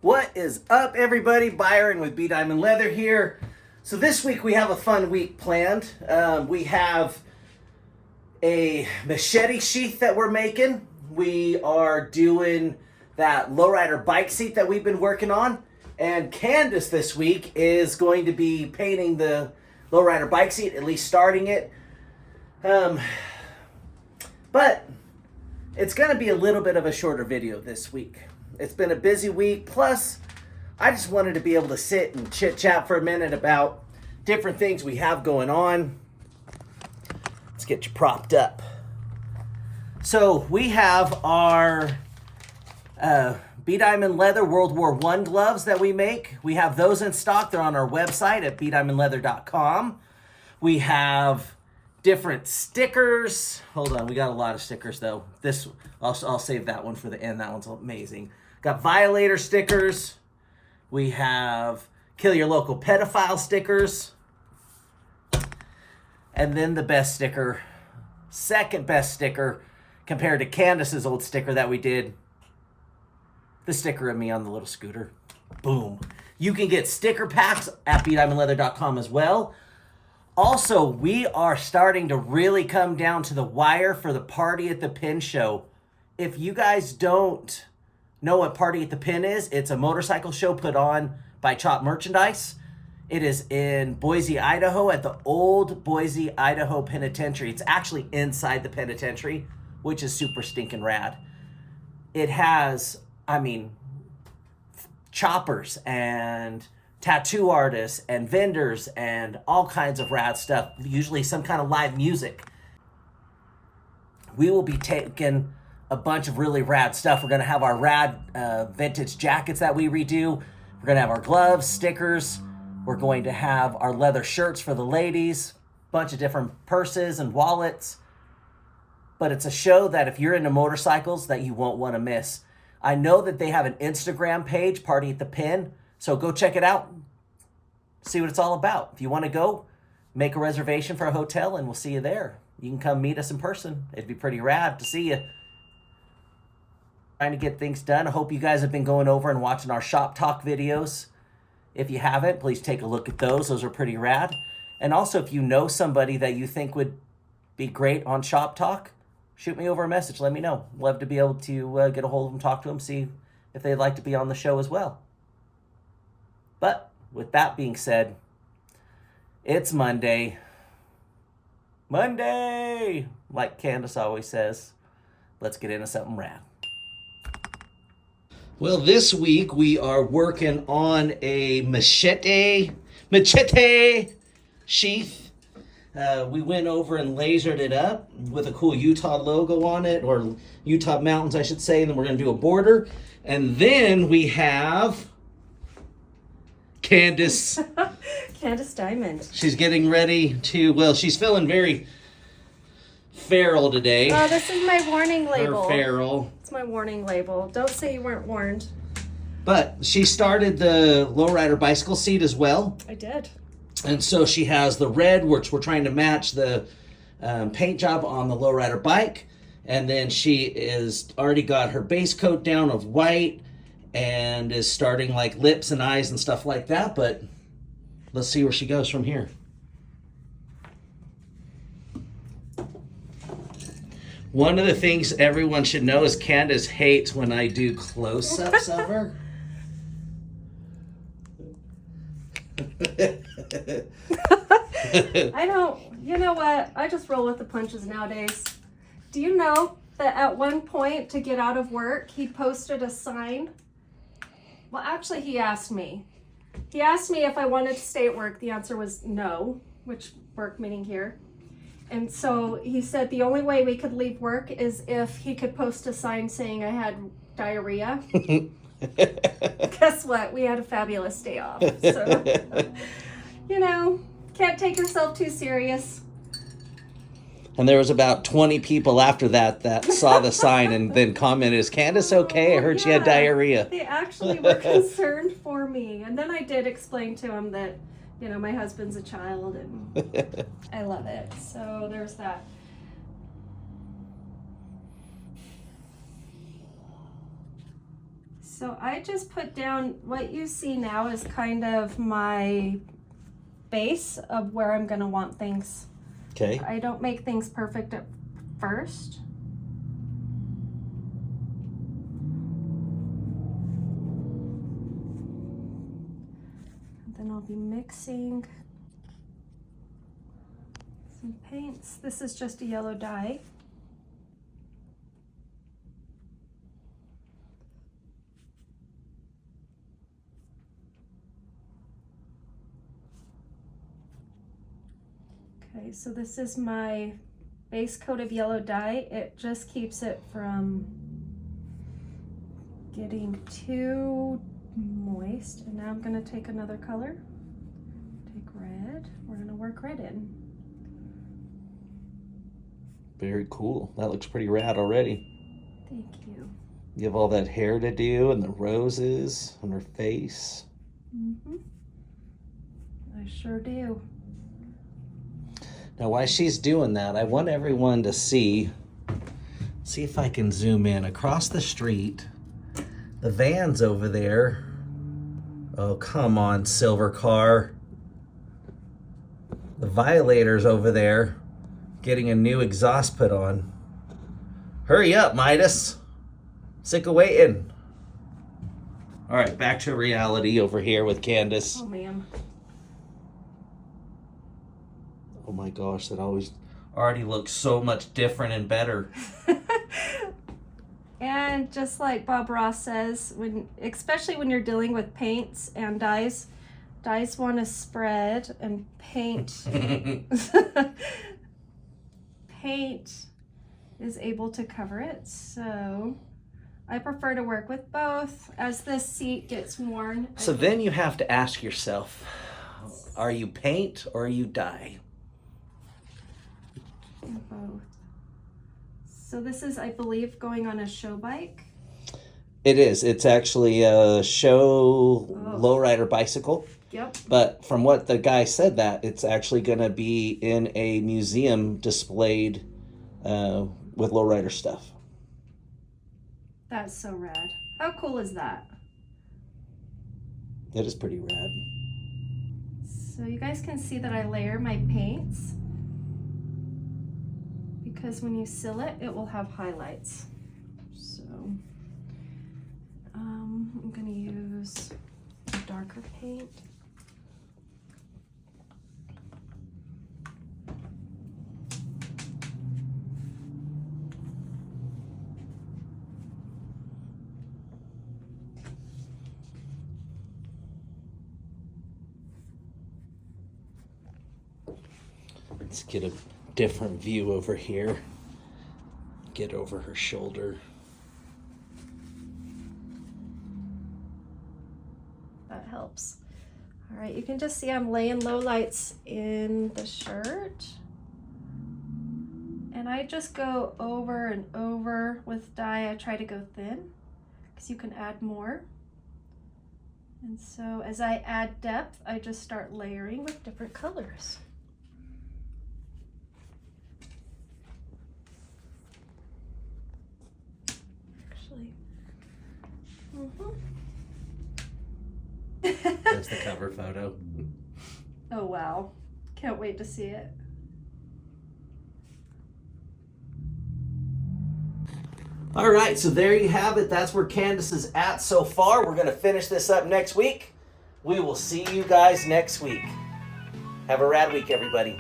What is up, everybody? Byron with bdiamondleather here. So this week we have a fun week planned. We have a machete sheath that we're making. We are doing that lowrider bike seat that we've been working on. And Candace this week is going to be painting the lowrider bike seat, at least starting it. But it's going to be a little bit of a shorter video this week. It's been a busy week. Plus, I just wanted to be able to sit and chit-chat for a minute about different things we have going on. Let's get you propped up. So we have our bdiamondleather World War I gloves that we make. We have those in stock. They're on our website at bdiamondleather.com. We have different stickers. Hold on, we got a lot of stickers though. This I'll save that one for the end. That one's amazing. Got Violator stickers. We have Kill Your Local Pedophile stickers. And then the best sticker, second best sticker compared to Candace's old sticker that we did. The sticker of me on the little scooter. Boom. You can get sticker packs at bdiamondleather.com as well. Also, we are starting to really come down to the wire for the Party at the Pin show. If you guys don't know what Party at the Pin is, it's a motorcycle show put on by Chop Merchandise. It is in Boise, Idaho at the old Boise, Idaho Penitentiary. It's actually inside the penitentiary, which is super stinking rad. It has, choppers and tattoo artists and vendors and all kinds of rad stuff, usually some kind of live music. We will be taking a bunch of really rad stuff. We're going to have our rad vintage jackets that we redo. We're going to have our gloves, stickers. We're going to have our leather shirts for the ladies, a bunch of different purses and wallets. But it's a show that if you're into motorcycles that you won't want to miss. I know that they have an Instagram page, Party at the Pin, so go check it out. See what it's all about. If you want to go, make a reservation for a hotel and we'll see you there. You can come meet us in person. It'd be pretty rad to see you. Trying to get things done. I hope you guys have been going over and watching our shop talk videos. If you haven't, please take a look at those. Those are pretty rad. And also, if you know somebody that you think would be great on shop talk, shoot me over a message. Let me know. Love to be able to get a hold of them, talk to them, see if they'd like to be on the show as well. But with that being said, it's Monday. Monday! Like Candace always says, let's get into something rad. Well, this week we are working on a machete sheath. We went over and lasered it up with a cool Utah logo on it, or Utah mountains, I should say, and then we're going to do a border. And then we have Candace. Candace Diamond. She's getting ready to, well, she's feeling very feral today. Oh, this is my warning label. Her feral. It's my warning label. Don't say you weren't warned. But she started the lowrider bicycle seat as well. I did. And so she has the red, which we're trying to match the paint job on the lowrider bike. And then she is already got her base coat down of white and is starting like lips and eyes and stuff like that. But let's see where she goes from here. One of the things everyone should know is Candace hates when I do close-ups of her. I don't, you know what? I just roll with the punches nowadays. Do you know that at one point to get out of work, he posted a sign? Well, actually, he asked me. He asked me if I wanted to stay at work. The answer was no, which work meaning here. And so he said the only way we could leave work is if he could post a sign saying I had diarrhea. Guess what? We had a fabulous day off. So, you know, can't take yourself too serious. And there was about 20 people after that saw the sign and then commented, "Is Candace okay? I heard she had diarrhea." They actually were concerned for me. And then I did explain to him that, you know, my husband's a child and I love it. So there's that. So I just put down what you see now is kind of my base of where I'm gonna want things. Okay. I don't make things perfect at first. And then I'll be mixing some paints. This is just a yellow dye. Okay, so this is my base coat of yellow dye. It just keeps it from getting too moist. And now I'm gonna take another color. Take red. We're gonna work red in. Very cool. That looks pretty rad already. Thank you. You have all that hair to do and the roses on her face. Mm-hmm. I sure do. Now, while she's doing that, I want everyone to see if I can zoom in across the street. The van's over there. Oh, come on, silver car. The Violator's over there getting a new exhaust put on. Hurry up, Midas. Sick of waiting. All right, back to reality over here with Candace. Oh, man. Oh my gosh, that already looks so much different and better. And just like Bob Ross says, especially when you're dealing with paints and dyes want to spread, and paint is able to cover it. So I prefer to work with both as this seat gets worn. So then you have to ask yourself, are you paint or are you dye? Both. So this is, I believe, going on a show bike. It is. It's actually a show lowrider bicycle. Yep. But from what the guy said, that it's actually going to be in a museum displayed with lowrider stuff. That's so rad. How cool is that? It is pretty rad. So you guys can see that I layer my paints, because when you seal it, it will have highlights. So I'm gonna use a darker paint. Let's get a different view over here. Get over her shoulder. That helps. All right, you can just see I'm laying low lights in the shirt. And I just go over and over with dye. I try to go thin because you can add more. And so as I add depth, I just start layering with different colors. That's the cover photo. Oh wow, can't wait to see it. All right, so there you have it. That's where Candace is at so far. We're going to finish this up next week. We will see you guys next week. Have a rad week, everybody.